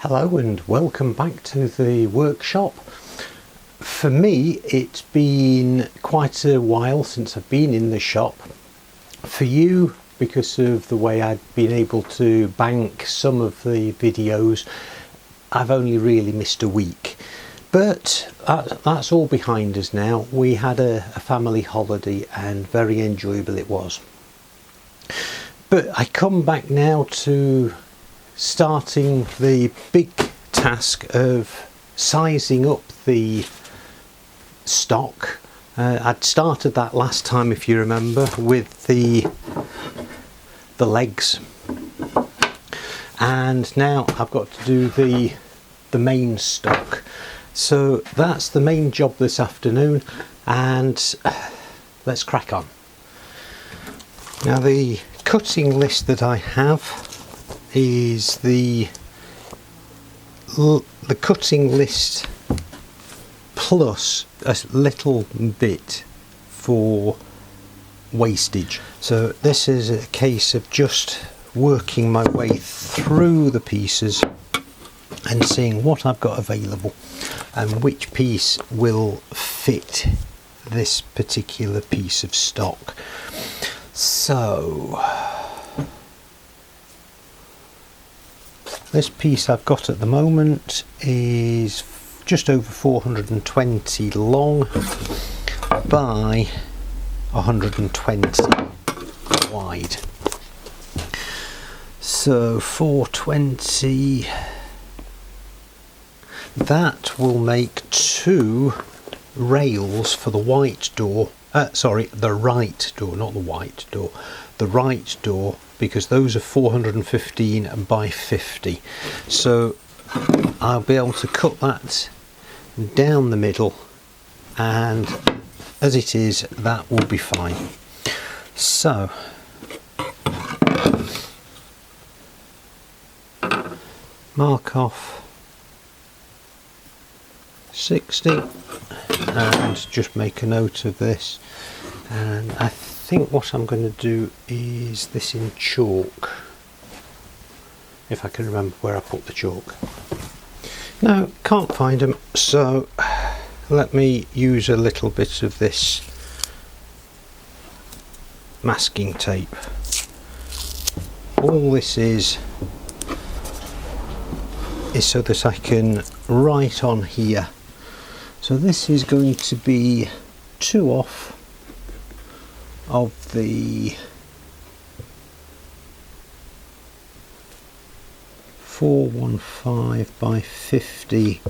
Hello and welcome back to the workshop. For me, it's been quite a while since I've been in the shop. For you, because of the way I've been able to bank some of the videos, I've only really missed a week. But that's all behind us now. We had a family holiday and very enjoyable it was. But I come back now to starting the big task of sizing up the stock. I'd started that last time, if you remember, with the legs, and now I've got to do the main stock. So that's the main job this afternoon, and let's crack on. Now the cutting list that I have is the cutting list plus a little bit for wastage. So this is a case of just working my way through the pieces and seeing what I've got available and which piece will fit this particular piece of stock. So this piece I've got at the moment is just over 420 long by 120 wide. So 420, that will make two rails for the white door. The right door, not the white door. The right door, because those are 415 by 50. So I'll be able to cut that down the middle, and as it is, that will be fine. So mark off 60 and just make a note of this. And I think what I'm going to do is this in chalk, if I can remember where I put the chalk. No, can't find them, so let me use a little bit of this masking tape. All this is so that I can write on here. So this is going to be 2 off of the 415 by 50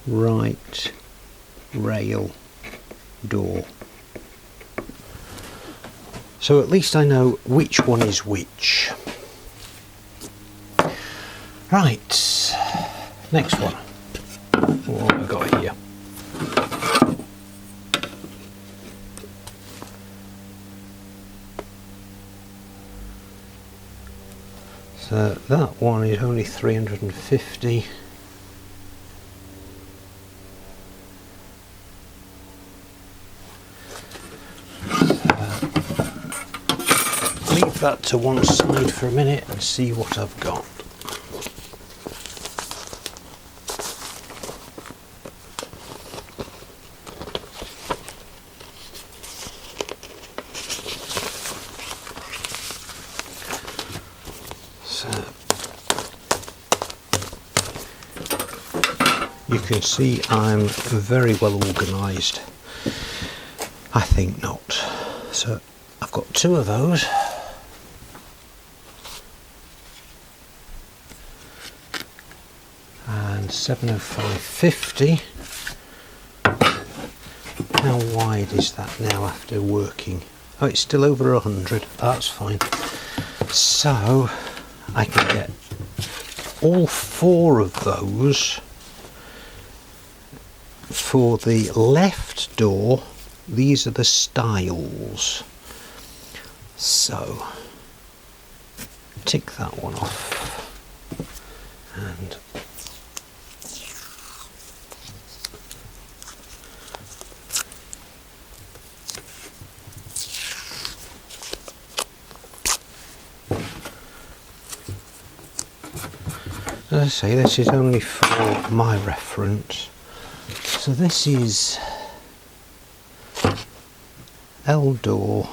right rail door. So at least I know which one is which. Right, next one. What have we got here? So that one is only 350. Leave that to one side for a minute and see what I've got. You can see I'm very well organised. I think not. So I've got 2 of those. And 705.50. How wide is that now after working? Oh, it's still over 100. That's fine. So I can get all 4 of those. For the left door, these are the stiles. So tick that one off, and As I say, this is only for my reference. So this is Eldor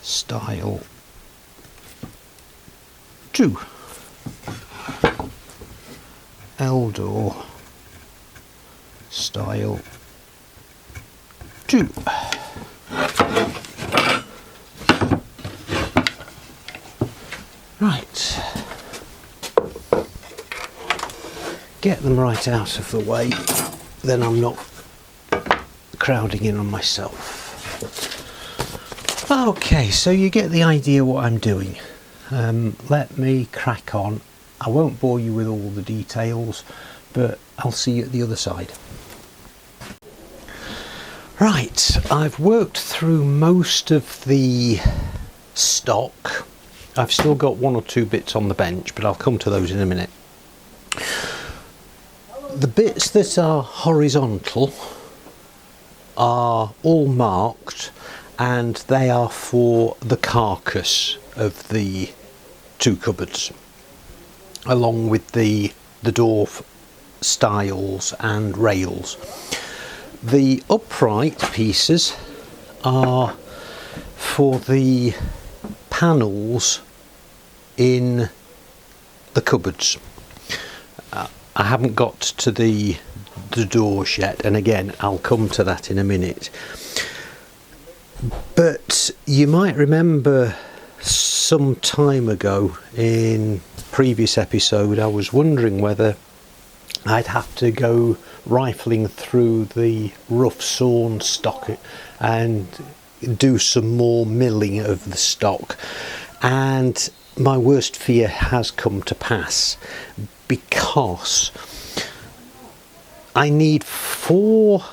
style 2. Eldor style 2. Right, get them right out of the way, then I'm not crowding in on myself. Okay, so you get the idea what I'm doing. Let me crack on. I won't bore you with all the details, but I'll see you at the other side. Right, I've worked through most of the stock. I've still got 1 or 2 bits on the bench, but I'll come to those in a minute. The bits that are horizontal are all marked, and they are for the carcass of the 2 cupboards, along with the door stiles and rails. The upright pieces are for the panels in the cupboards. I haven't got to the doors yet, and again I'll come to that in a minute. But you might remember some time ago in previous episode I was wondering whether I'd have to go rifling through the rough sawn stock and do some more milling of the stock, and my worst fear has come to pass, because I need 4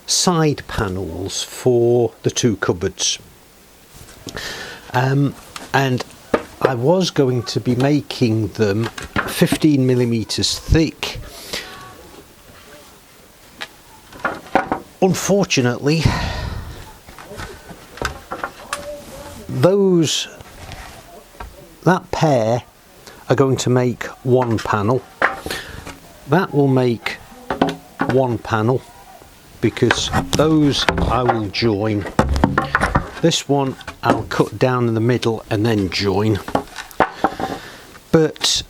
side panels for the 2 cupboards, and I was going to be making them 15mm thick. Unfortunately, that pair are going to make 1 panel. That will make 1 panel, because those I will join. This one I'll cut down in the middle and then join. But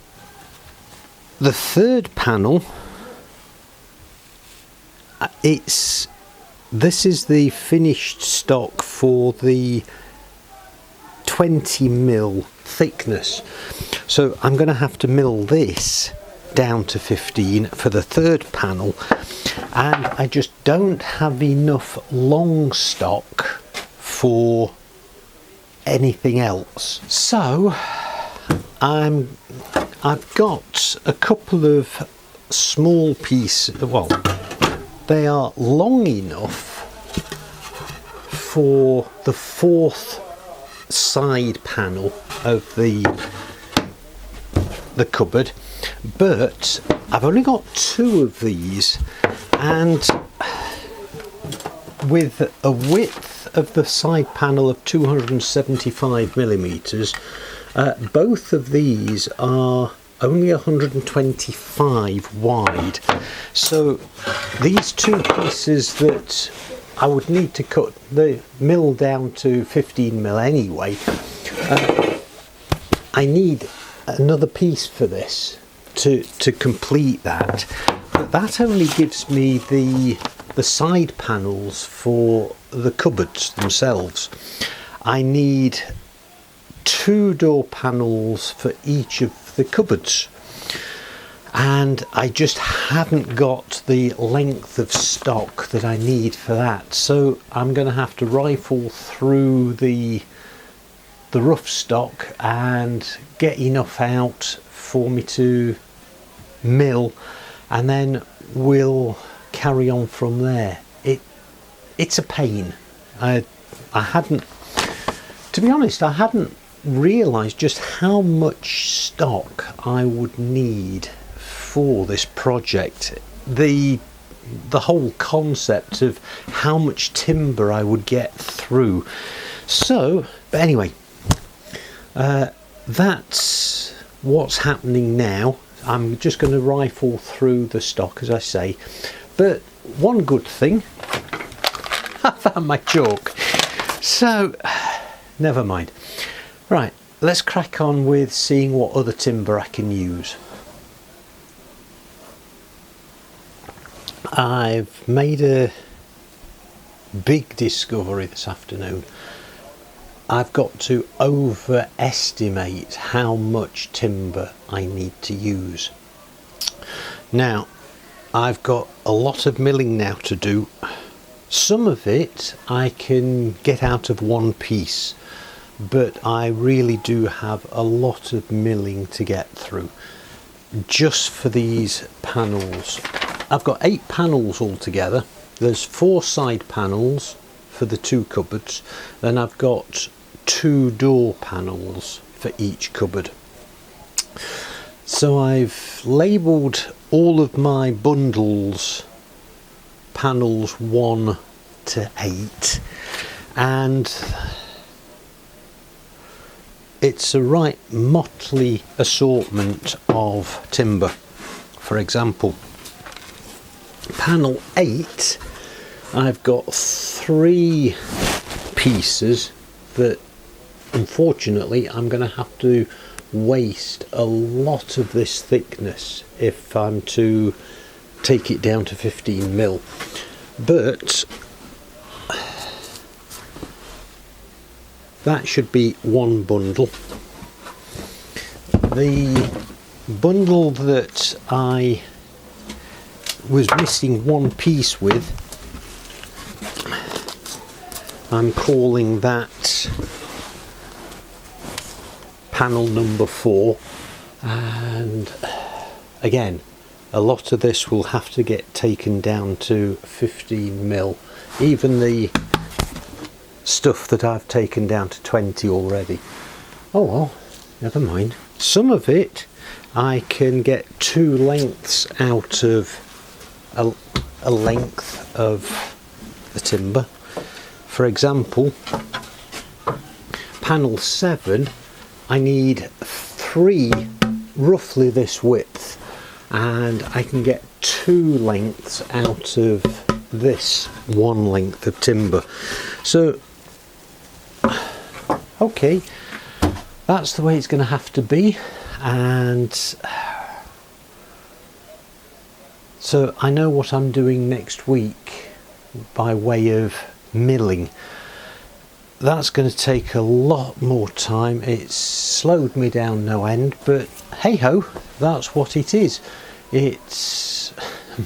the 3rd panel, this is the finished stock for the 20mm thickness, so I'm going to have to mill this down to 15 for the 3rd panel, and I just don't have enough long stock for anything else. So I've got a couple of small pieces. Well, they are long enough for the 4th side panel of the cupboard, but I've only got 2 of these, and with a width of the side panel of 275mm, both of these are only 125 wide, so these 2 pieces that I would need to cut the mill down to 15mm anyway, I need another piece for this to complete that, but that only gives me the side panels for the cupboards themselves. I need 2 door panels for each of the cupboards, and I just haven't got the length of stock that I need for that, so I'm going to have to rifle through the rough stock and get enough out for me to mill, and then we'll carry on from there. It's a pain. I hadn't, to be honest, I hadn't realised just how much stock I would need for this project. The whole concept of how much timber I would get through. So, but anyway, that's what's happening now. I'm just going to rifle through the stock, as I say, but one good thing, I found my chalk, so never mind. Right, let's crack on with seeing what other timber I can use. I've made a big discovery this afternoon. I've got to overestimate how much timber I need to use. Now, I've got a lot of milling now to do. Some of it I can get out of one piece, but I really do have a lot of milling to get through just for these panels. I've got 8 panels altogether. There's 4 side panels for the 2 cupboards, then I've got 2 door panels for each cupboard. So I've labelled all of my bundles panels 1 to 8, and it's a right motley assortment of timber. For example, panel 8, I've got 3 pieces that unfortunately I'm going to have to waste a lot of this thickness if I'm to take it down to 15mm, but that should be one bundle. The bundle that I was missing one piece with, I'm calling that panel number 4, and again a lot of this will have to get taken down to 15mm, even the stuff that I've taken down to 20 already. Oh well, never mind. Some of it I can get 2 lengths out of a length of the timber. For example, panel 7, I need 3 roughly this width, and I can get 2 lengths out of this 1 length of timber. So okay, that's the way it's going to have to be. And so I know what I'm doing next week by way of milling. That's going to take a lot more time. It's slowed me down no end, but hey ho, that's what it is. It's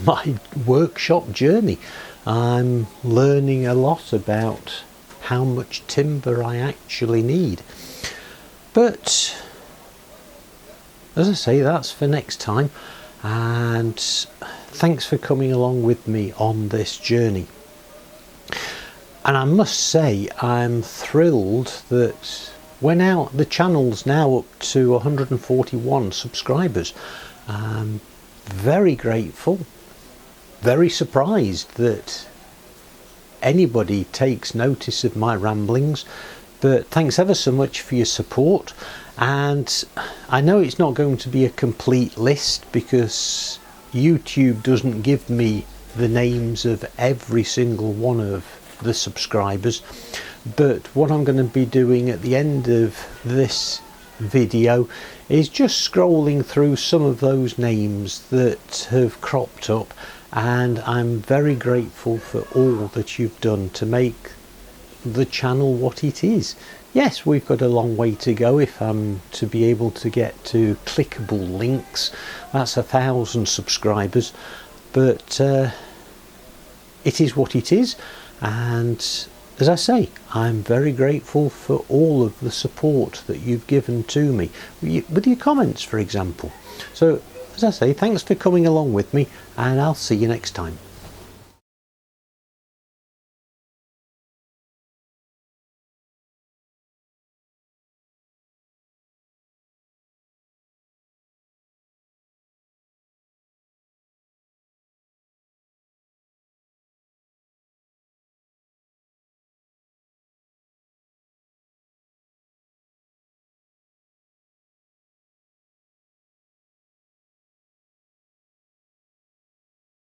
my workshop journey. I'm learning a lot about how much timber I actually need. But as I say, that's for next time, and thanks for coming along with me on this journey. And I must say, I'm thrilled that the channel's now up to 141 subscribers. I'm very grateful, very surprised that anybody takes notice of my ramblings, but thanks ever so much for your support. And I know it's not going to be a complete list because YouTube doesn't give me the names of every single one of the subscribers, but what I'm going to be doing at the end of this video is just scrolling through some of those names that have cropped up, and I'm very grateful for all that you've done to make the channel what it is. Yes, we've got a long way to go if I'm to be able to get to clickable links. That's 1,000 subscribers, but it is what it is. And as I say, I'm very grateful for all of the support that you've given to me with your comments, for example. So as I say, thanks for coming along with me, and I'll see you next time.